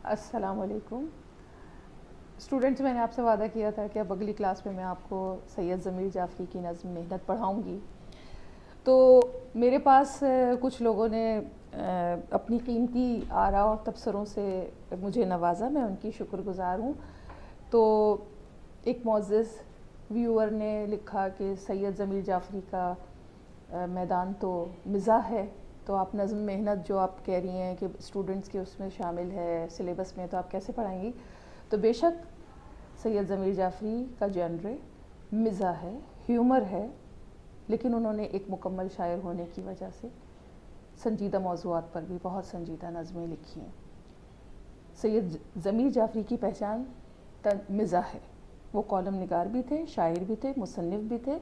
السلام علیکم اسٹوڈنٹس، میں نے آپ سے وعدہ کیا تھا کہ اب اگلی کلاس میں آپ کو سید ضمیر جعفری کی نظم محنت پڑھاؤں گی. تو میرے پاس کچھ لوگوں نے اپنی قیمتی آراء اور تبصروں سے مجھے نوازا، میں ان کی شکر گزار ہوں. تو ایک معزز ویور نے لکھا کہ سید ضمیر جعفری کا میدان تو مزاح ہے، تو آپ نظم محنت جو آپ کہہ رہی ہیں کہ اسٹوڈنٹس کے اس میں شامل ہے سلیبس میں، تو آپ کیسے پڑھائیں گی؟ تو بے شک سید ضمیر جعفری کا جانرے مزاح ہے، ہیومر ہے، لیکن انہوں نے ایک مکمل شاعر ہونے کی وجہ سے سنجیدہ موضوعات پر بھی بہت سنجیدہ نظمیں لکھی ہیں. سید ضمیر جعفری کی پہچان مزاح ہے. وہ کالم نگار بھی تھے، شاعر بھی تھے، مصنف بھی تھے،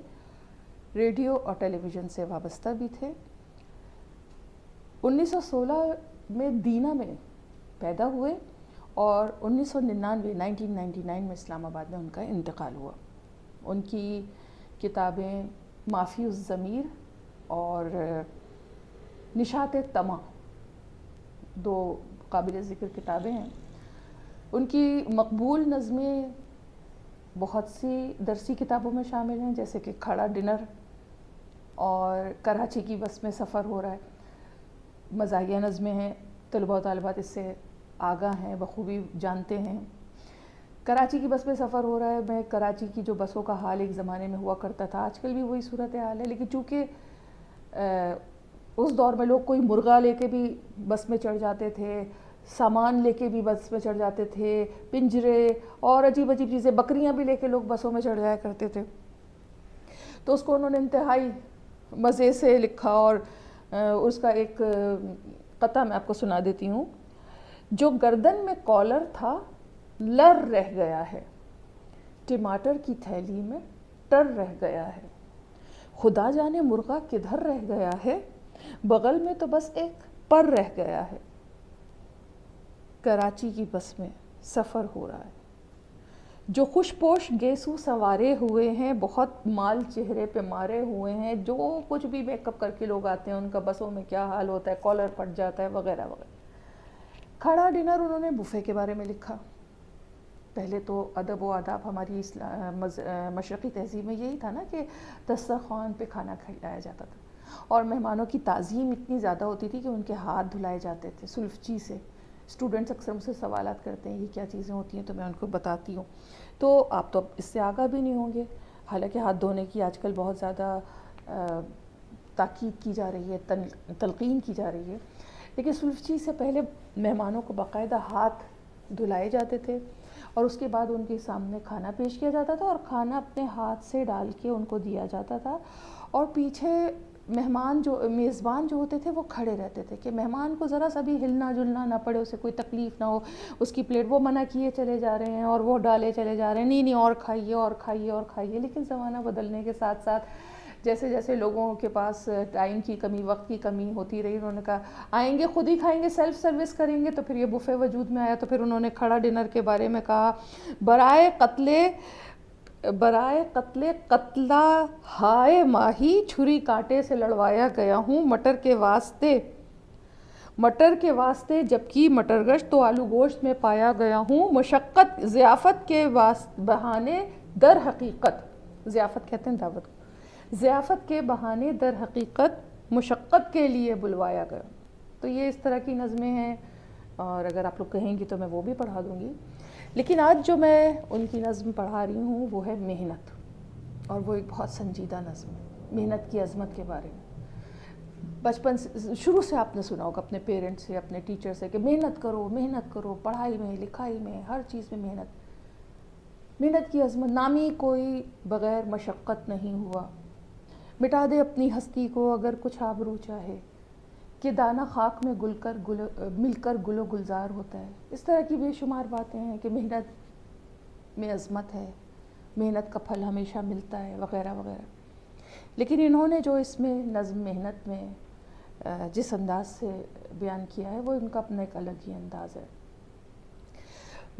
ریڈیو اور ٹیلی ویژن سے وابستہ بھی تھے. 1916 میں دینا میں پیدا ہوئے اور 1999 میں اسلام آباد میں ان کا انتقال ہوا. ان کی کتابیں معافی الضمیر اور نشاط طمع دو قابل ذکر کتابیں ہیں. ان کی مقبول نظمیں بہت سی درسی کتابوں میں شامل ہیں، جیسے کہ کھڑا ڈنر اور کراچی کی بس میں سفر ہو رہا ہے. مزاحیہ نظمیں ہیں، طلباء و طالبات اس سے آگاہ ہیں، بخوبی جانتے ہیں. کراچی کی بس میں سفر ہو رہا ہے، میں کراچی کی جو بسوں کا حال ایک زمانے میں ہوا کرتا تھا، آج کل بھی وہی صورتحال ہے، لیکن چونکہ اس دور میں لوگ کوئی مرغا لے کے بھی بس میں چڑھ جاتے تھے، سامان لے کے بھی بس میں چڑھ جاتے تھے، پنجرے اور عجیب عجیب چیزیں، بکریاں بھی لے کے لوگ بسوں میں چڑھ جایا کرتے تھے. تو اس کو انہوں نے انتہائی مزے سے لکھا، اور اس کا ایک قطعہ میں آپ کو سنا دیتی ہوں. جو گردن میں کالر تھا لر رہ گیا ہے، ٹماٹر کی تھیلی میں ٹر رہ گیا ہے، خدا جانے مرغا کدھر رہ گیا ہے، بغل میں تو بس ایک پر رہ گیا ہے. کراچی کی بس میں سفر ہو رہا ہے. جو خوش پوش گیسو سوارے ہوئے ہیں، بہت مال چہرے پہ مارے ہوئے ہیں، جو کچھ بھی میک اپ کر کے لوگ آتے ہیں ان کا بسوں میں کیا حال ہوتا ہے، کالر پھٹ جاتا ہے وغیرہ وغیرہ. کھڑا ڈنر انہوں نے بوفے کے بارے میں لکھا. پہلے تو ادب و آداب ہماری مشرقی تہذیب میں یہی تھا نا کہ دسترخوان پہ کھانا کھلایا جاتا تھا، اور مہمانوں کی تعظیم اتنی زیادہ ہوتی تھی کہ ان کے ہاتھ دھلائے جاتے تھے سلفچی سے. اسٹوڈنٹس اکثر مجھ سے سوالات کرتے ہیں یہ کیا چیزیں ہوتی ہیں، تو میں ان کو بتاتی ہوں. تو آپ تو اس سے آگاہ بھی نہیں ہوں گے، حالانکہ ہاتھ دھونے کی آج کل بہت زیادہ تاکید کی جا رہی ہے، تلقین کی جا رہی ہے. لیکن سلفچی سے پہلے مہمانوں کو باقاعدہ ہاتھ دھلائے جاتے تھے، اور اس کے بعد ان کے سامنے کھانا پیش کیا جاتا تھا، اور کھانا اپنے ہاتھ سے ڈال کے ان کو دیا جاتا تھا. اور پیچھے میزبان جو ہوتے تھے وہ کھڑے رہتے تھے کہ مہمان کو ذرا سا بھی ہلنا جلنا نہ پڑے، اسے کوئی تکلیف نہ ہو. اس کی پلیٹ وہ منع کیے چلے جا رہے ہیں اور وہ ڈالے چلے جا رہے ہیں، نہیں اور کھائیے اور کھائیے اور کھائیے. لیکن زمانہ بدلنے کے ساتھ ساتھ جیسے جیسے لوگوں کے پاس ٹائم کی کمی، وقت کی کمی ہوتی رہی، انہوں نے کہا آئیں گے خود ہی کھائیں گے، سیلف سروس کریں گے. تو پھر یہ بوفے وجود میں آیا. تو پھر انہوں نے کھڑا ڈنر کے بارے میں کہا، برائے قتلہ ہائے ماہی چھری کانٹے سے لڑوایا گیا ہوں، مٹر کے واسطے جبکہ مٹر گشت تو آلو گوشت میں پایا گیا ہوں، مشقت ضیافت کے بہانے در حقیقت، ضیافت کہتے ہیں دعوت کو، ضیافت کے بہانے در حقیقت مشقت کے لیے بلوایا گیا. تو یہ اس طرح کی نظمیں ہیں، اور اگر آپ لوگ کہیں گی تو میں وہ بھی پڑھا دوں گی. لیکن آج جو میں ان کی نظم پڑھا رہی ہوں وہ ہے محنت، اور وہ ایک بہت سنجیدہ نظم ہے محنت کی عظمت کے بارے میں. بچپن سے شروع سے آپ نے سنا ہوگا اپنے پیرنٹس سے، اپنے ٹیچر سے کہ محنت کرو، پڑھائی میں، لکھائی میں، ہر چیز میں محنت کی عظمت. نامی کوئی بغیر مشقت نہیں ہوا، مٹا دے اپنی ہستی کو اگر کچھ آبرو چاہے، کہ دانہ خاک میں مل کر گل و گلزار ہوتا ہے. اس طرح کی بے شمار باتیں ہیں کہ محنت میں عظمت ہے، محنت کا پھل ہمیشہ ملتا ہے وغیرہ وغیرہ. لیکن انہوں نے جو اس میں نظم محنت میں جس انداز سے بیان کیا ہے وہ ان کا اپنا ایک الگ ہی انداز ہے.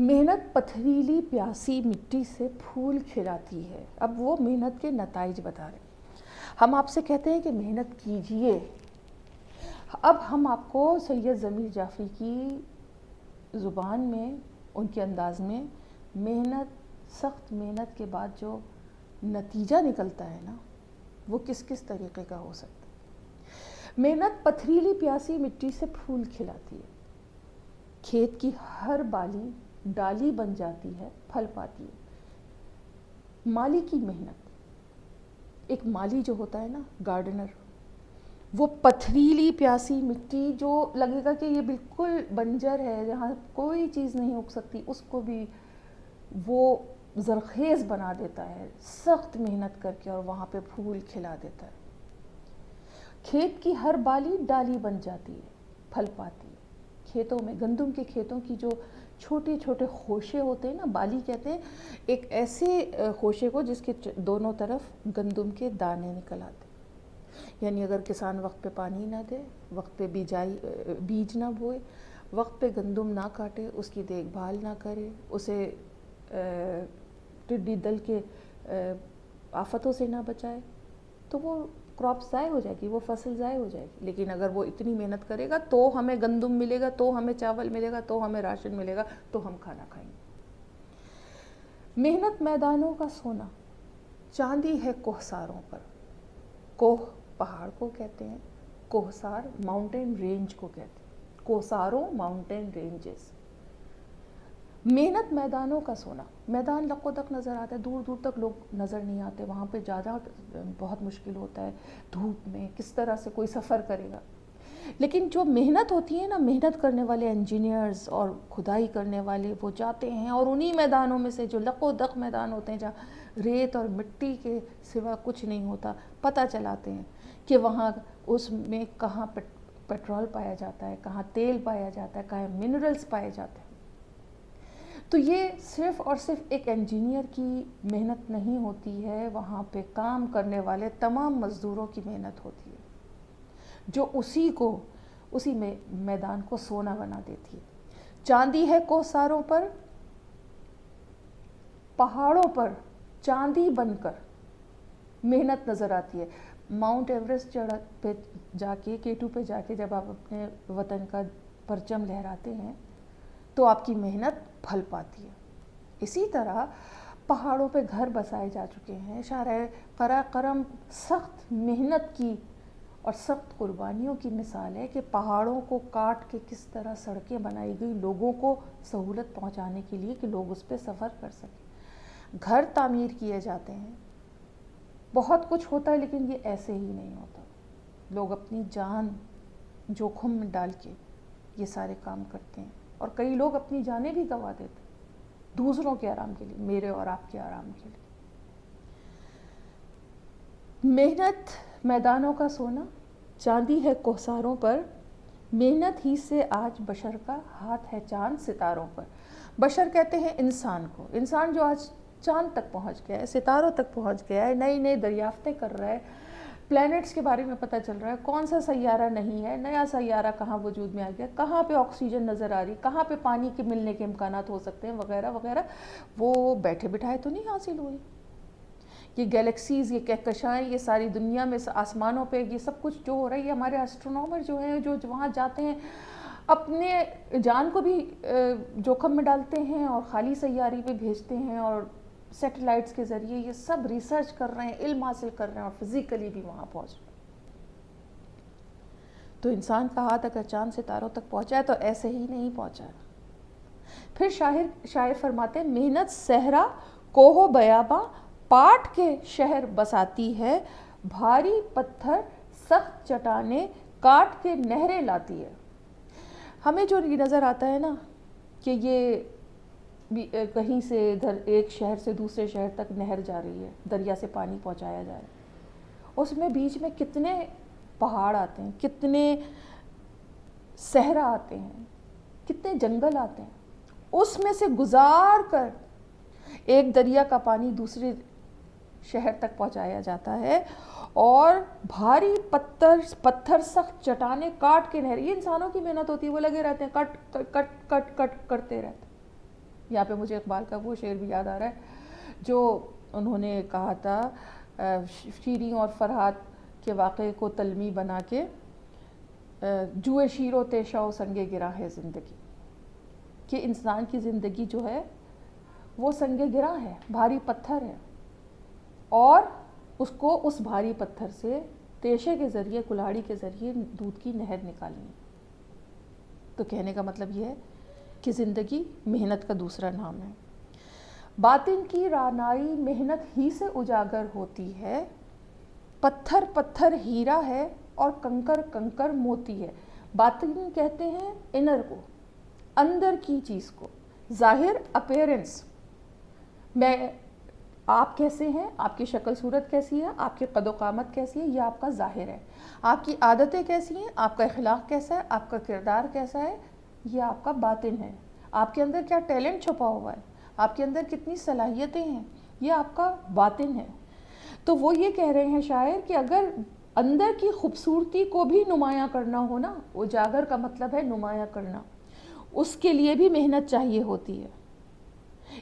محنت پتھریلی پیاسی مٹی سے پھول کھلاتی ہے. اب وہ محنت کے نتائج بتا رہے ہیں. ہم آپ سے کہتے ہیں کہ محنت کیجئے. اب ہم آپ کو سید ضمیر جعفری کی زبان میں، ان کے انداز میں محنت، سخت محنت کے بعد جو نتیجہ نکلتا ہے نا، وہ کس کس طریقے کا ہو سکتا ہے۔ محنت پتھریلی پیاسی مٹی سے پھول کھلاتی ہے، کھیت کی ہر بالی ڈالی بن جاتی ہے، پھل پاتی ہے۔ مالی کی محنت، ایک مالی جو ہوتا ہے نا، گارڈنر، وہ پتھریلی پیاسی مٹی جو لگے گا کہ یہ بالکل بنجر ہے، جہاں کوئی چیز نہیں اگ سکتی، اس کو بھی وہ زرخیز بنا دیتا ہے سخت محنت کر کے، اور وہاں پہ پھول کھلا دیتا ہے۔ کھیت کی ہر بالی ڈالی بن جاتی ہے، پھل پاتی ہے۔ کھیتوں میں، گندم کے کھیتوں کی جو چھوٹے چھوٹے خوشے ہوتے ہیں نا، بالی کہتے ہیں ایک ایسے خوشے کو جس کے دونوں طرف گندم کے دانے نکل آتے ہیں۔ یعنی اگر کسان وقت پہ پانی نہ دے، وقت پہ بیج نہ بوئے، وقت پہ گندم نہ کاٹے، اس کی دیکھ بھال نہ کرے، اسے ٹڈی دل کے آفتوں سے نہ بچائے، تو وہ کراپ ضائع ہو جائے گی، وہ فصل ضائع ہو جائے گی۔ لیکن اگر وہ اتنی محنت کرے گا تو ہمیں گندم ملے گا، تو ہمیں چاول ملے گا، تو ہمیں راشن ملے گا، تو ہم کھانا کھائیں گے۔ محنت میدانوں کا سونا، چاندی ہے کوہساروں پر۔ کوہ پہاڑ کو کہتے ہیں، کوہسار ماؤنٹین رینج کو کہتے ہیں، کوہساروں ماؤنٹین رینجز۔ محنت میدانوں کا سونا، میدان لق و دق نظر آتا ہے، دور دور تک لوگ نظر نہیں آتے، وہاں پہ جانا بہت مشکل ہوتا ہے، دھوپ میں کس طرح سے کوئی سفر کرے گا۔ لیکن جو محنت ہوتی ہے نا، محنت کرنے والے انجینئرز اور کھدائی کرنے والے، وہ جاتے ہیں اور انہی میدانوں میں سے، جو لق و دق میدان ہوتے ہیں جہاں ریت اور مٹی کے سوا کچھ نہیں ہوتا، پتہ چلاتے ہیں کہ وہاں اس میں کہاں پیٹرول پایا جاتا ہے، کہاں تیل پایا جاتا ہے، کہاں منرلز پائے جاتے ہیں۔ تو یہ صرف اور صرف ایک انجینئر کی محنت نہیں ہوتی ہے، وہاں پہ کام کرنے والے تمام مزدوروں کی محنت ہوتی ہے، جو اسی میدان کو سونا بنا دیتی ہے۔ چاندی ہے کوہساروں پر، پہاڑوں پر چاندی بن کر محنت نظر آتی ہے۔ ماؤنٹ ایوریسٹ پہ جا کے، K2 پہ جا کے جب آپ اپنے وطن کا پرچم لہراتے ہیں تو آپ کی محنت پھل پاتی ہے۔ اسی طرح پہاڑوں پہ گھر بسائے جا چکے ہیں۔ شاہراہ قراقرم سخت محنت کی اور سخت قربانیوں کی مثال ہے کہ پہاڑوں کو کاٹ کے کس طرح سڑکیں بنائی گئی لوگوں کو سہولت پہنچانے کے لیے کہ لوگ اس پہ سفر کر سکیں، گھر تعمیر کیے جاتے ہیں، بہت کچھ ہوتا ہے، لیکن یہ ایسے ہی نہیں ہوتا۔ لوگ اپنی جان جوخم میں ڈال کے یہ سارے کام کرتے ہیں، اور کئی لوگ اپنی جانیں بھی گنوا دیتے ہیں دوسروں کے آرام کے لیے، میرے اور آپ کے آرام کے لیے۔ محنت میدانوں کا سونا، چاندی ہے کوہساروں پر، محنت ہی سے آج بشر کا ہاتھ ہے چاند ستاروں پر۔ بشر کہتے ہیں انسان کو، انسان جو آج چاند تک پہنچ گیا ہے، ستاروں تک پہنچ گیا ہے، نئی نئی دریافتیں کر رہا ہے، پلینٹس کے بارے میں پتہ چل رہا ہے، کون سا سیارہ نہیں ہے، نیا سیارہ کہاں وجود میں آ گیا، کہاں پہ آکسیجن نظر آ رہی، کہاں پہ پانی کے ملنے کے امکانات ہو سکتے ہیں، وغیرہ وغیرہ، وہ بیٹھے بٹھائے تو نہیں حاصل ہوئی۔ یہ گیلیکسیز، یہ کہکشائیں، یہ ساری دنیا میں آسمانوں پہ یہ سب کچھ جو ہو رہا ہے، یہ ہمارے ایسٹرونومر جو ہیں، جو وہاں جاتے ہیں، اپنے جان کو بھی جوخم میں ڈالتے ہیں اور خالی سیارے پہ بھیجتے ہیں، اور سیٹلائٹس کے ذریعے یہ سب ریسرچ کر رہے ہیں، علم حاصل کر رہے ہیں، اور فزیکلی بھی وہاں پہنچ رہے ہیں۔ تو انسان کا ہاتھ اگر چاند ستاروں تک پہنچا ہے تو ایسے ہی نہیں پہنچا ہے۔ پھر شاعر فرماتے ہیں، محنت صحرا کوہ و بیاباں پاٹ کے شہر بساتی ہے، بھاری پتھر سخت چٹانیں کاٹ کے نہریں لاتی ہے۔ ہمیں جو نظر آتا ہے نا کہ یہ کہیں سے ادھر ایک شہر سے دوسرے شہر تک نہر جا رہی ہے، دریا سے پانی پہنچایا جا رہا ہے، اس میں بیچ میں کتنے پہاڑ آتے ہیں، کتنے صحرا آتے ہیں، کتنے جنگل آتے ہیں، اس میں سے گزار کر ایک دریا کا پانی دوسرے شہر تک پہنچایا جاتا ہے، اور بھاری پتھر سخت چٹانیں کاٹ کے نہر، یہ انسانوں کی محنت ہوتی ہے، وہ لگے رہتے ہیں کٹ کٹ کٹ کٹ کرتے رہتے ہیں۔ یہاں پہ مجھے اقبال کا وہ شعر بھی یاد آ رہا ہے جو انہوں نے کہا تھا، شیریں اور فرحات کے واقعے کو تلمی بنا کے، جوئے شیر و تیشہ و سنگ گراں ہے زندگی۔ کہ انسان کی زندگی جو ہے وہ سنگ گراں ہے، بھاری پتھر ہے، اور اس کو اس بھاری پتھر سے تیشے کے ذریعے، کلاڑی کے ذریعے دودھ کی نہر نکالنی ہے۔ تو کہنے کا مطلب یہ ہے کہ زندگی محنت کا دوسرا نام ہے۔ باطن کی رعنائی محنت ہی سے اجاگر ہوتی ہے، پتھر پتھر ہیرا ہے اور کنکر کنکر موتی ہے۔ باطن کہتے ہیں انر کو، اندر کی چیز کو، ظاہر اپیرنس میں آپ کیسے ہیں، آپ کی شکل صورت کیسی ہے، آپ کی قد و قامت کیسی ہے، یہ آپ کا ظاہر ہے۔ آپ کی عادتیں کیسی ہیں، آپ کا اخلاق کیسا ہے، آپ کا کردار کیسا ہے، یہ آپ کا باطن ہے۔ آپ کے اندر کیا ٹیلنٹ چھپا ہوا ہے، آپ کے اندر کتنی صلاحیتیں ہیں، یہ آپ کا باطن ہے۔ تو وہ یہ کہہ رہے ہیں شاعر کہ اگر اندر کی خوبصورتی کو بھی نمایاں کرنا ہو نا، اجاگر کا مطلب ہے نمایاں کرنا، اس کے لیے بھی محنت چاہیے ہوتی ہے۔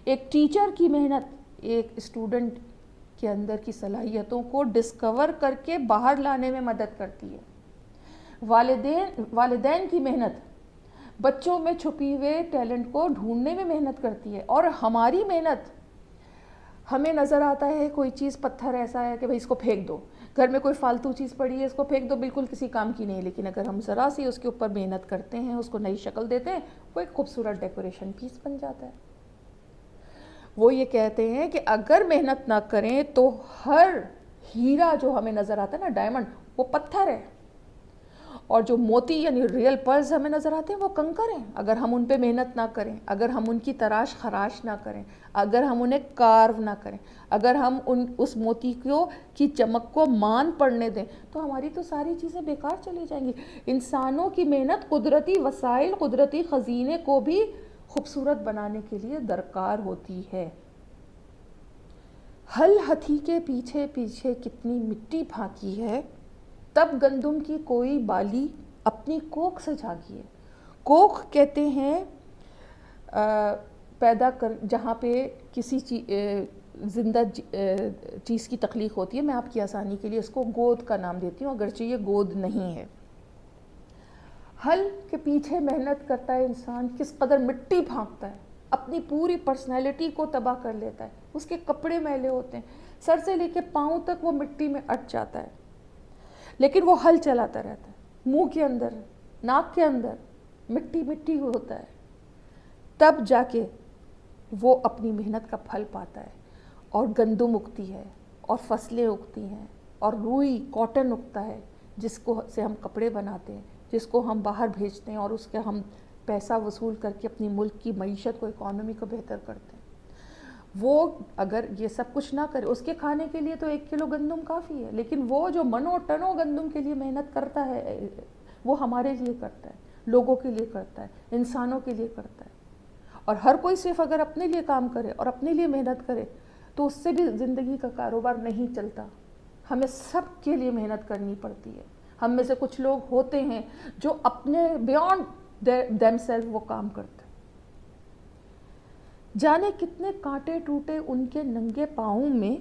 ایک ٹیچر کی محنت ایک اسٹوڈنٹ کے اندر کی صلاحیتوں کو ڈسکور کر کے باہر لانے میں مدد کرتی ہے۔ والدین کی محنت بچوں میں چھپی ہوئے ٹیلنٹ کو ڈھونڈنے میں محنت کرتی ہے، اور ہماری محنت، ہمیں نظر آتا ہے کوئی چیز پتھر ایسا ہے کہ بھئی اس کو پھینک دو، گھر میں کوئی فالتو چیز پڑی ہے اس کو پھینک دو، بالکل کسی کام کی نہیں، لیکن اگر ہم ذرا سی اس کے اوپر محنت کرتے ہیں، اس کو نئی شکل دیتے ہیں، وہ ایک خوبصورت ڈیکوریشن پیس بن جاتا ہے۔ وہ یہ کہتے ہیں کہ اگر محنت نہ کریں تو ہر ہیرا جو ہمیں نظر آتا ہے نا، ڈائمنڈ، وہ پتھر ہے، اور جو موتی یعنی ریل پرلز ہمیں نظر آتے ہیں وہ کنکر ہیں۔ اگر ہم ان پہ محنت نہ کریں، اگر ہم ان کی تراش خراش نہ کریں، اگر ہم انہیں کارو نہ کریں، اگر ہم اس موتی کی چمک کو مان پڑنے دیں، تو ہماری تو ساری چیزیں بیکار چلی جائیں گی۔ انسانوں کی محنت قدرتی وسائل، قدرتی خزینے کو بھی خوبصورت بنانے کے لیے درکار ہوتی ہے۔ ہل ہتھی کے پیچھے پیچھے کتنی مٹی پھانکی ہے، تب گندم کی کوئی بالی اپنی کوکھ سے جھانکی ہے۔ کوکھ کہتے ہیں پیدا کر جہاں پہ کسی زندہ چیز کی تخلیق ہوتی ہے۔ میں آپ کی آسانی کے لیے اس کو گود کا نام دیتی ہوں، اگرچہ یہ گود نہیں ہے۔ ہل کے پیچھے محنت کرتا ہے انسان، کس قدر مٹی پھانکتا ہے، اپنی پوری پرسنالٹی کو تباہ کر لیتا ہے، اس کے کپڑے میلے ہوتے ہیں، سر سے لے کے پاؤں تک وہ مٹی میں اٹ جاتا ہے، لیکن وہ ہل چلاتا رہتا ہے، منہ کے اندر، ناک کے اندر مٹی مٹی ہوتا ہے، تب جا کے وہ اپنی محنت کا پھل پاتا ہے، اور گندم اگتی ہے، اور فصلیں اگتی ہیں، اور روئی کاٹن اگتا ہے، جس کو سے ہم کپڑے بناتے ہیں، جس کو ہم باہر بھیجتے ہیں، اور اس کے ہم پیسہ وصول کر کے اپنی ملک کی معیشت کو، اکانومی کو بہتر کرتے ہیں۔ وہ اگر یہ سب کچھ نہ کرے، اس کے کھانے کے لیے تو 1 کلو گندم کافی ہے، لیکن وہ جو منوں ٹنوں گندم کے لیے محنت کرتا ہے، وہ ہمارے لیے کرتا ہے، لوگوں کے لیے کرتا ہے، انسانوں کے لیے کرتا ہے۔ اور ہر کوئی صرف اگر اپنے لیے کام کرے اور اپنے لیے محنت کرے تو اس سے بھی زندگی کا کاروبار نہیں چلتا۔ ہمیں سب کے لیے محنت کرنی پڑتی ہے۔ ہم میں سے کچھ لوگ ہوتے ہیں جو اپنے بیانڈ دیم سیلف وہ کام کرتے ہیں۔ جانے کتنے کانٹے ٹوٹے ان کے ننگے پاؤں میں،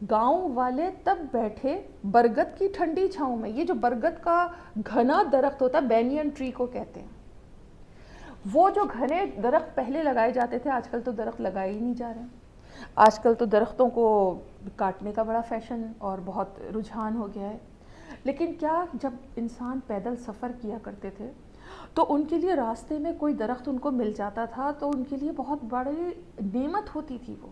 گاؤں والے تب بیٹھے برگد کی ٹھنڈی چھاؤں میں۔ یہ جو برگد کا گھنا درخت ہوتا ہے، بینین ٹری کو کہتے ہیں، وہ جو گھنے درخت پہلے لگائے جاتے تھے، آج کل تو درخت لگائے ہی نہیں جا رہے ہیں۔ آج کل تو درختوں کو کاٹنے کا بڑا فیشن اور بہت رجحان ہو گیا ہے، لیکن کیا جب انسان پیدل سفر کیا کرتے تھے تو ان کے لیے راستے میں کوئی درخت ان کو مل جاتا تھا تو ان کے لیے بہت بڑی نعمت ہوتی تھی، وہ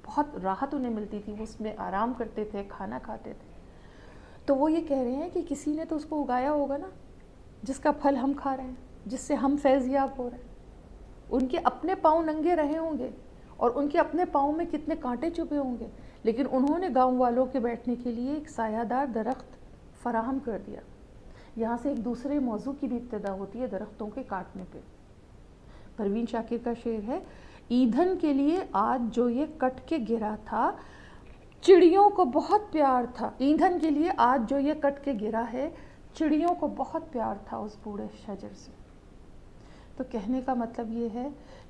بہت راحت انہیں ملتی تھی، وہ اس میں آرام کرتے تھے، کھانا کھاتے تھے۔ تو وہ یہ کہہ رہے ہیں کہ کسی نے تو اس کو اگایا ہوگا نا، جس کا پھل ہم کھا رہے ہیں، جس سے ہم فیض یاب ہو رہے ہیں۔ ان کے اپنے پاؤں ننگے رہے ہوں گے، اور ان کے اپنے پاؤں میں کتنے کانٹے چبھے ہوں گے، لیکن انہوں نے گاؤں والوں کے بیٹھنے کے لیے ایک سایہ دار درخت فراہم کر دیا۔ یہاں سے ایک دوسرے موضوع کی بھی ابتدا ہوتی ہے، درختوں کے کاٹنے پہ۔ پروین شاکر کا شعر ہے، ایندھن کے لیے آج جو یہ کٹ کے گرا تھا، چڑیوں کو بہت پیار تھا۔ ایندھن کے لیے آج جو یہ کٹ کے گرا ہے، چڑیوں کو بہت پیار تھا اس بوڑھے شجر سے۔ تو کہنے کا مطلب یہ ہے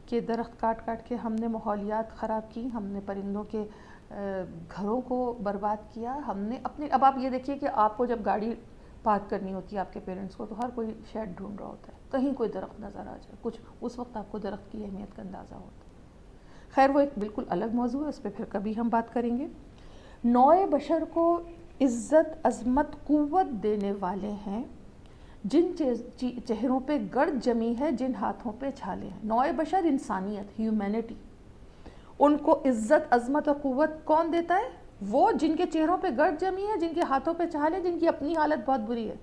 کہ درخت کاٹ کاٹ کے ہم نے ماحولیات خراب کی، ہم نے پرندوں کے گھروں کو برباد کیا، ہم نے اپنے، اب آپ یہ دیکھیے کہ آپ کو جب گاڑی پارک کرنی ہوتی ہے آپ کے پیرنٹس کو، تو ہر کوئی شیڈ ڈھونڈ رہا ہوتا ہے، کہیں کوئی درخت نظر آ جائے کچھ، اس وقت آپ کو درخت کی اہمیت کا اندازہ ہوتا ہے۔ خیر وہ ایک بالکل الگ موضوع ہے، اس پہ پھر کبھی ہم بات کریں گے۔ نوع بشر کو عزت، عظمت، قوت دینے والے ہیں جن چہروں پہ گرد جمی ہے، جن ہاتھوں پہ چھالے ہیں۔ نوع بشر انسانیت، ہیومینٹی، ان کو عزت، عظمت اور قوت کون دیتا ہے؟ وہ جن کے چہروں پہ گرد جمی ہے، جن کے ہاتھوں پہ چھالے، جن کی اپنی حالت بہت بری ہے۔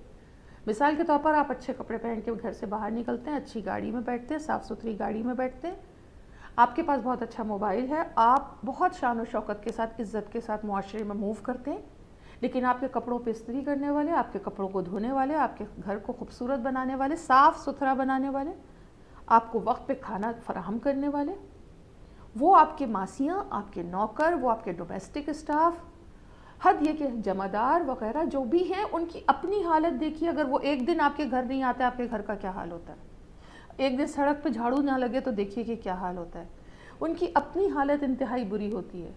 مثال کے طور پر آپ اچھے کپڑے پہن کے گھر سے باہر نکلتے ہیں، اچھی گاڑی میں بیٹھتے ہیں، صاف ستھری گاڑی میں بیٹھتے ہیں، آپ کے پاس بہت اچھا موبائل ہے، آپ بہت شان و شوکت کے ساتھ، عزت کے ساتھ معاشرے میں موو کرتے ہیں، لیکن آپ کے کپڑوں پہ استری کرنے والے، آپ کے کپڑوں کو دھونے والے، آپ کے گھر کو خوبصورت بنانے والے، صاف ستھرا بنانے والے، آپ کو وقت پہ کھانا فراہم کرنے والے، وہ آپ کے ماسیاں، آپ کے نوکر، وہ آپ کے ڈومیسٹک اسٹاف، حد یہ کہ جمعدار وغیرہ جو بھی ہیں، ان کی اپنی حالت دیکھیے۔ اگر وہ ایک دن آپ کے گھر نہیں آتے، آپ کے گھر کا کیا حال ہوتا ہے؟ ایک دن سڑک پہ جھاڑو نہ لگے تو دیکھیے کہ کیا حال ہوتا ہے۔ ان کی اپنی حالت انتہائی بری ہوتی ہے،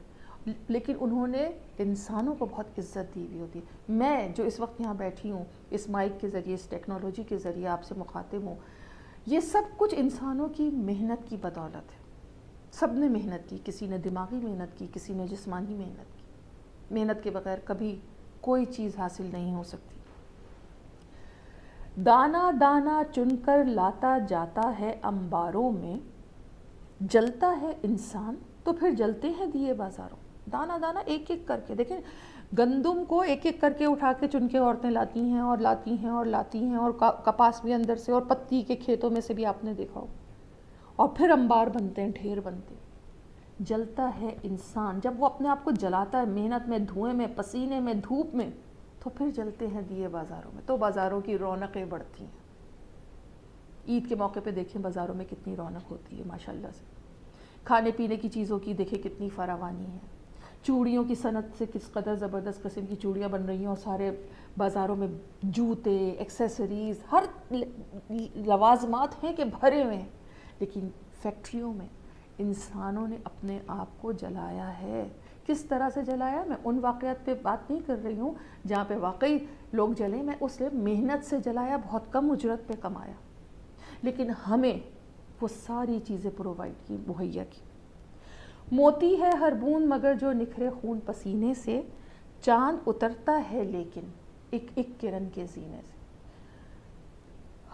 لیکن انہوں نے انسانوں کو بہت عزت دی ہوئی ہوتی ہے۔ میں جو اس وقت یہاں بیٹھی ہوں، اس مائک کے ذریعے، اس ٹیکنالوجی کے ذریعے آپ سے مخاطب ہوں، یہ سب کچھ انسانوں کی محنت کی بدولت ہے۔ سب نے محنت کی، کسی نے دماغی محنت کی، کسی نے جسمانی محنت کی۔ محنت کے بغیر کبھی کوئی چیز حاصل نہیں ہو سکتی۔ دانا دانا چن کر لاتا جاتا ہے انباروں میں، جلتا ہے انسان تو پھر جلتے ہیں دیے بازاروں۔ دانا دانا ایک ایک کر کے، دیکھیں گندم کو ایک ایک کر کے اٹھا کے چن کے عورتیں لاتی ہیں اور لاتی ہیں اور لاتی ہیں، اور کپاس بھی اندر سے، اور پتی کے کھیتوں میں سے بھی آپ نے دیکھا ہو، اور پھر انبار بنتے ہیں، ڈھیر بنتے ہیں۔ جلتا ہے انسان، جب وہ اپنے آپ کو جلاتا ہے محنت میں، دھوئیں میں، پسینے میں، دھوپ میں، تو پھر جلتے ہیں دیے بازاروں میں، تو بازاروں کی رونقیں بڑھتی ہیں۔ عید کے موقع پہ دیکھیں بازاروں میں کتنی رونق ہوتی ہے ماشاءاللہ سے۔ کھانے پینے کی چیزوں کی دیکھیں کتنی فراوانی ہے۔ چوڑیوں کی صنعت سے کس قدر زبردست قسم کی چوڑیاں بن رہی ہیں، اور سارے بازاروں میں جوتے، ایکسیسریز، ہر لوازمات ہیں کہ بھرے ہوئے ہیں، لیکن فیکٹریوں میں انسانوں نے اپنے آپ کو جلایا ہے۔ کس طرح سے جلایا؟ میں ان واقعات پہ بات نہیں کر رہی ہوں جہاں پہ واقعی لوگ جلیں، میں اسے محنت سے جلایا، بہت کم اجرت پہ کمایا، لیکن ہمیں وہ ساری چیزیں پرووائڈ کی، مہیا کی۔ موتی ہے ہر بوند مگر جو نکھرے خون پسینے سے، چاند اترتا ہے لیکن ایک ایک کرن کے سینے سے۔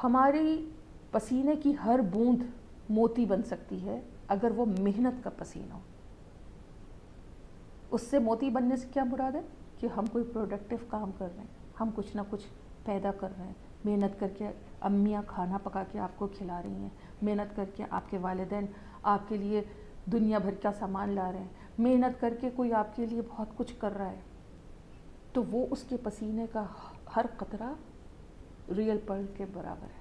ہماری پسینے کی ہر بوند موتی بن سکتی ہے اگر وہ محنت کا پسینہ ہو۔ اس سے موتی بننے سے کیا مراد ہے؟ کہ ہم کوئی پروڈکٹیو کام کر رہے ہیں، ہم کچھ نہ کچھ پیدا کر رہے ہیں، محنت کر کے امیاں کھانا پکا کے آپ کو کھلا رہی ہیں، محنت کر کے آپ کے والدین آپ کے لیے دنیا بھر کا سامان لا رہے ہیں، محنت کر کے کوئی آپ کے لیے بہت کچھ کر رہا ہے، تو وہ اس کے پسینے کا ہر قطرہ ریئل پرل کے برابر ہے۔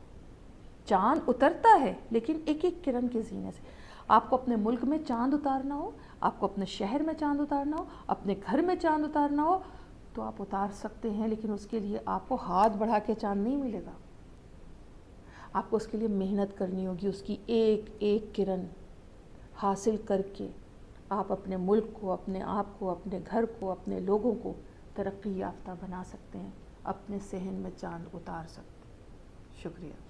چاند اترتا ہے لیکن ایک ایک کرن کے سینے سے۔ آپ کو اپنے ملک میں چاند اتارنا ہو، آپ کو اپنے شہر میں چاند اتارنا ہو، اپنے گھر میں چاند اتارنا ہو، تو آپ اتار سکتے ہیں، لیکن اس کے لیے آپ کو ہاتھ بڑھا کے چاند نہیں ملے گا۔ آپ کو اس کے لیے محنت کرنی ہوگی، اس کی ایک ایک کرن حاصل کر کے آپ اپنے ملک کو، اپنے آپ کو، اپنے گھر کو، اپنے لوگوں کو ترقی یافتہ بنا سکتے ہیں، اپنے صحن میں چاند اتار سکتے ہیں۔ شکریہ۔